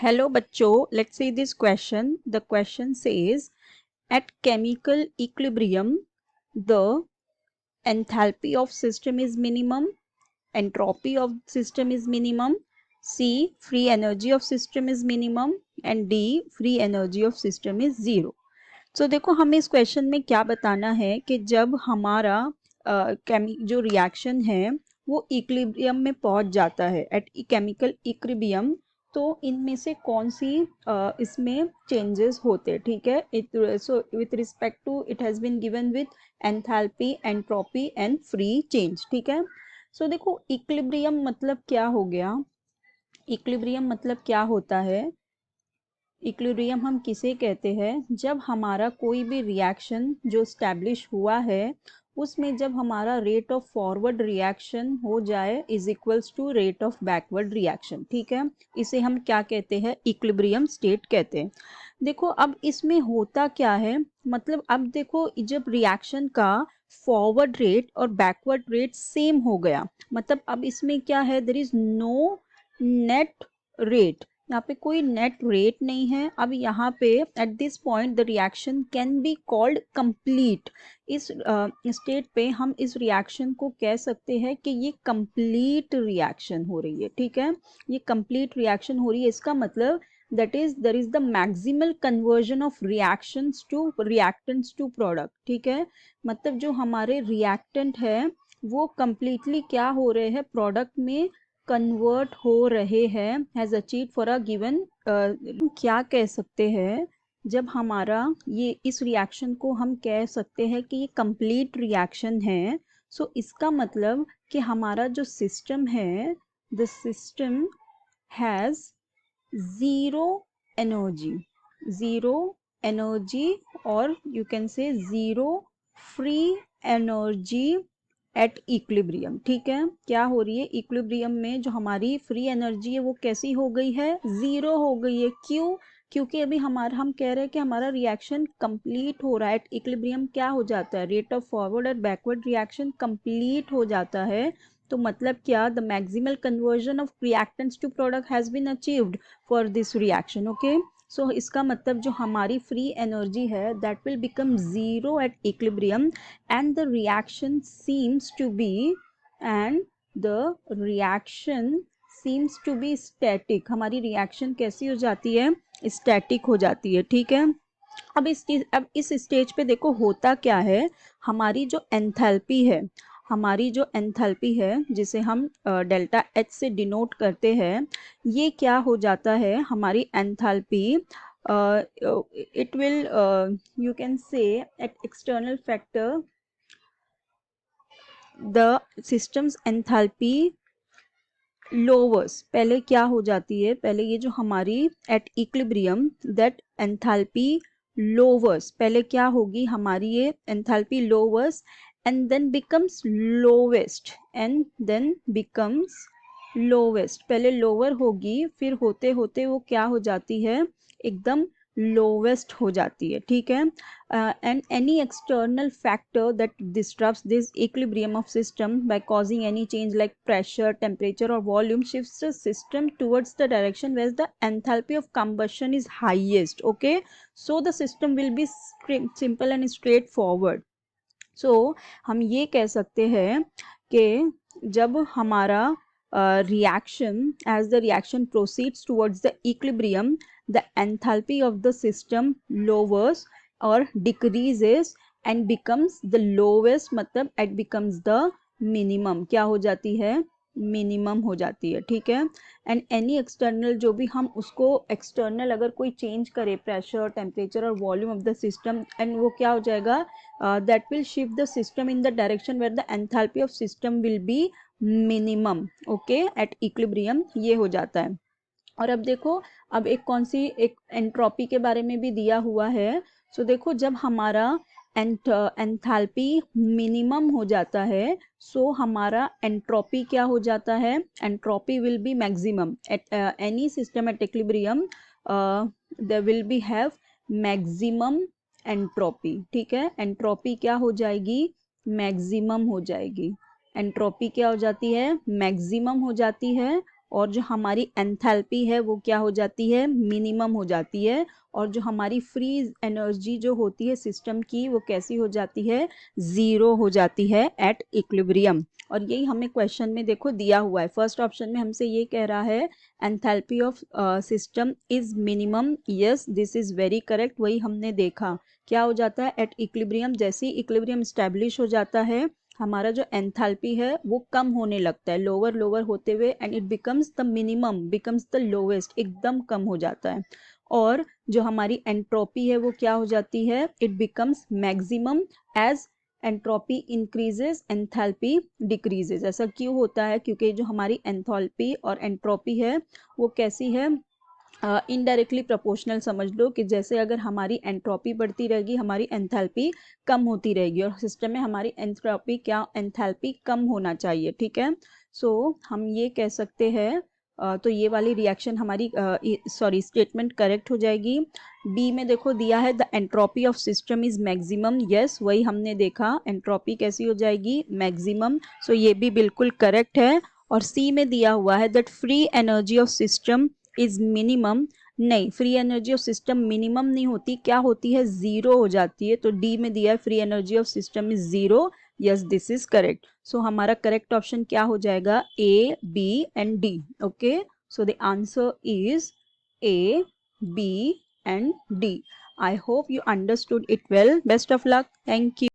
Hello bachcho, let's see this question. The question says, at chemical equilibrium, the enthalpy of system is minimum, entropy of system is minimum, C, free energy of system is minimum, and D, free energy of system is zero. So देखो हमें इस question में क्या बताना है कि जब हमारा जो रिएक्शन है वो इक्विलिब्रियम में पहुंच जाता है एट केमिकल इक्विलिब्रियम, तो इनमें से कौन सी इसमें चेंजेस होते, ठीक है। So with respect to it has been given with enthalpy, entropy and free change, ठीक है। सो देखो इक्विलिब्रियम मतलब क्या हो गया, इक्विलिब्रियम मतलब क्या होता है। इक्विलिब्रियम हम किसे कहते हैं, जब हमारा कोई भी रिएक्शन जो स्टैब्लिश हुआ है उसमें जब हमारा रेट ऑफ फॉरवर्ड रिएक्शन हो जाए is equals to rate of backward reaction, ठीक है। इसे हम क्या कहते हैं, इक्विलिब्रियम स्टेट कहते हैं। देखो अब इसमें होता क्या है, मतलब अब देखो जब रिएक्शन का फॉरवर्ड रेट और बैकवर्ड रेट सेम हो गया, मतलब अब इसमें क्या है, there is no net rate, यहाँ पे कोई नेट रेट नहीं है। अब यहाँ पे at this point the reaction can be called complete. इस स्टेट पे हम इस रिएक्शन को कह सकते हैं कि ये कंप्लीट रिएक्शन हो रही है, ठीक है। ये कंप्लीट रिएक्शन हो रही है, इसका मतलब that is there is the maximal conversion of reactions to reactants to product, ठीक है। मतलब जो हमारे रिएक्टेंट है वो कंप्लीटली क्या हो रहे हैं, प्रोडक्ट में कन्वर्ट हो रहे हैं, has achieve for a given. क्या कह सकते हैं, जब हमारा ये इस रिएक्शन को हम कह सकते हैं कि ये कंप्लीट रिएक्शन है। सो इसका मतलब कि हमारा जो सिस्टम है, the system has zero energy, zero energy, और you can say zero free energy at equilibrium, ठीक है। क्या हो रही है, इक्विलिब्रियम में जो हमारी फ्री एनर्जी है वो कैसी हो गई है, ज़ीरो हो गई है। क्यों, क्योंकि अभी हमारा हम कह रहे हैं कि हमारा रिएक्शन कंप्लीट हो रहा है। एट इक्विलिब्रियम क्या हो जाता है, रेट ऑफ फॉरवर्ड और बैकवर्ड रिएक्शन कंप्लीट हो जाता है। तो मतलब क्या, the maximal conversion of reactants to product has been achieved for this reaction, okay. So इसका मतलब जो हमारी फ्री एनर्जी है that will become zero at equilibrium and the reaction seems to be and the reaction seems to be static। हमारी reaction कैसी हो जाती है, स्टैटिक हो जाती है, ठीक है। अब इस स्टेज पे देखो होता क्या है, हमारी जो एंथैल्पी है, हमारी जो एंथैल्पी है जिसे हम डेल्टा एच से डिनोट करते हैं, ये क्या हो जाता है, हमारी enthalpy it will you can say at external factor the system's enthalpy lowers। पहले क्या हो जाती है, पहले ये जो हमारी at equilibrium that enthalpy lowers, पहले क्या होगी हमारी ये enthalpy lowers and then becomes lowest, and then becomes lowest. पहले लोअर होगी, फिर होते होते वो क्या हो जाती है, एकदम लोवेस्ट हो जाती है, ठीक है। And any external factor that disturbs this equilibrium of system by causing any change like pressure, temperature और volume shifts the system towards the direction where the enthalpy of combustion is highest, okay. So the system will be simple and straightforward. So हम ये कह सकते हैं कि जब हमारा reaction, as the reaction proceeds towards the equilibrium, the enthalpy of the system lowers or decreases and becomes the lowest, मतलब it becomes the minimum, क्या हो जाती है, मिनिमम हो जाती है, ठीक है। एंड एनी एक्सटर्नल, जो भी हम उसको एक्सटर्नल अगर कोई चेंज करे, प्रेशर, टेम्परेचर और volume of the system, and वो क्या हो जाएगा, that will shift the system in the direction where the enthalpy of system will be minimum, okay, at equilibrium, ये हो जाता है। और अब देखो, अब एक कौन सी, एक एंट्रोपी के बारे में भी दिया हुआ है। सो देखो जब हमारा एंथैल्पी मिनिमम हो जाता है, सो हमारा एंट्रोपी क्या हो जाता है, entropy will be maximum at any system at equilibrium, there will be have maximum entropy, ठीक है। एंट्रोपी क्या हो जाएगी, मैक्सिमम हो जाएगी। एंट्रोपी क्या हो जाती है, मैक्सिमम हो जाती है, और जो हमारी एंथैल्पी है वो क्या हो जाती है, मिनिमम हो जाती है, और जो हमारी फ्री एनर्जी जो होती है सिस्टम की वो कैसी हो जाती है, ज़ीरो हो जाती है एट इक्विलिब्रियम। और यही हमें क्वेश्चन में देखो दिया हुआ है, फर्स्ट ऑप्शन में हमसे ये कह रहा है enthalpy of system is minimum, yes this is very correct. वही हमने देखा क्या हो जाता है एट इक्विलिब्रियम, जैसे ही इक्विलिब्रियम स्टैब्लिश हो जाता है हमारा जो एंथैल्पी है वो कम होने लगता है, लोअर लोअर होते हुए, and it becomes the minimum, becomes the lowest, एकदम कम हो जाता है। और जो हमारी एंट्रोपी है वो क्या हो जाती है, it becomes maximum age entropy increases enthalpy decreases. ऐसा क्यों होता है, क्योंकि जो हमारी एंथैल्पी और एंट्रोपी है वो कैसी है, इनडायरेक्टली प्रोपोर्शनल समझ लो कि जैसे अगर हमारी एंट्रोपी बढ़ती रहेगी हमारी एंथैल्पी कम होती रहेगी, और सिस्टम में हमारी एंट्रोपी क्या, एंथैल्पी कम होना चाहिए, ठीक है। सो हम ये कह सकते हैं, तो ये वाली रिएक्शन हमारी सॉरी स्टेटमेंट करेक्ट हो जाएगी। बी में देखो दिया है the entropy of system is maximum, yes वही हमने देखा, एंट्रोपी कैसी हो जाएगी, मैक्सिमम, सो ये भी बिल्कुल करेक्ट है। और सी में दिया हुआ है that free energy of system is minimum, नहीं free energy of system minimum नहीं होती, क्या होती है, जीरो हो जाती है। तो डी में दिया है free energy of system is zero, yes this is correct. So हमारा करेक्ट ऑप्शन क्या हो जाएगा, A B and D, okay. So the answer is A B and D. I hope you understood it well, best of luck, thank you.